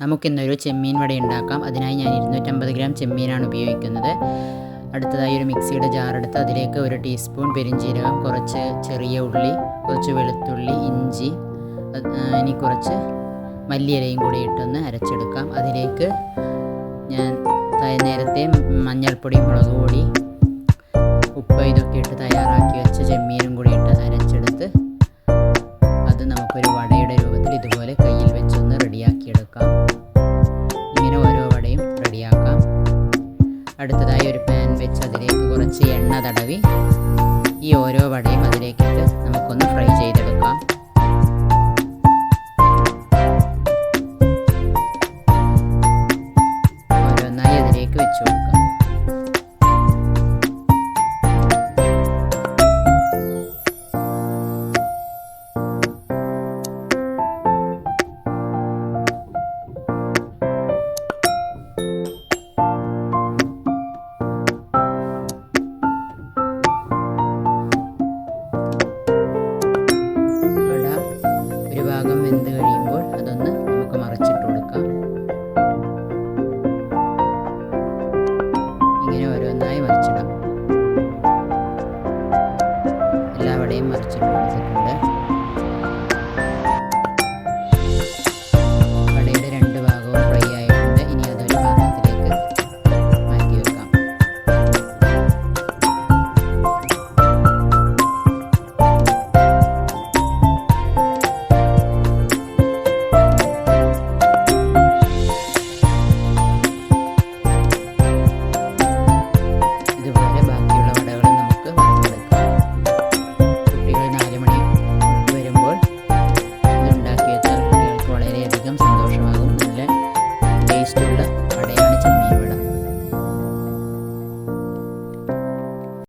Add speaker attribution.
Speaker 1: നമുക്കിന്നൊരു ചെമ്മീൻ വട ഉണ്ടാക്കാം. അതിനായി ഞാൻ 250 ഗ്രാം ചെമ്മീനാണ് ഉപയോഗിക്കുന്നത്. അടുത്തതായി ഒരു മിക്സിയുടെ ജാറെടുത്ത് അതിലേക്ക് 1 ടീസ്പൂൺ പെരിഞ്ജീരകം, കുറച്ച് ചെറിയ ഉള്ളി, കുറച്ച് വെളുത്തുള്ളി, ഇഞ്ചി, ഇനി കുറച്ച് മല്ലിയിലയും കൂടി ഇട്ടൊന്ന് അരച്ചെടുക്കാം. അതിലേക്ക് ഞാൻ നേരത്തെ മഞ്ഞൾപ്പൊടി, മുളക് പൊടി, ഉപ്പ് ഇതൊക്കെ ഇട്ട് തയ്യാറാക്കി വെച്ച ചെമ്മീനും കൂടി ഇട്ട് അരച്ചെടുത്ത് അത് നമുക്കൊരു വടയുടെ രൂപത്തിൽ ഇതുപോലെ കയ്യിൽ വെച്ചൊന്ന് റെഡിയാക്കിയെടുക്കാം. ഇങ്ങനെ ഓരോ വടയും റെഡിയാക്കാം. അടുത്തതായി ഒരു പാൻ വെച്ച് അതിലേക്ക് കുറച്ച് എണ്ണ തടവി ഈ ഓരോ വടയും അതിലേക്കിട്ട് നമുക്കൊന്ന് ഫ്രൈ ചെയ്തെടുക്കാം. ഓരോന്നായി അതിലേക്ക് വെച്ച് കൊടുക്കാം.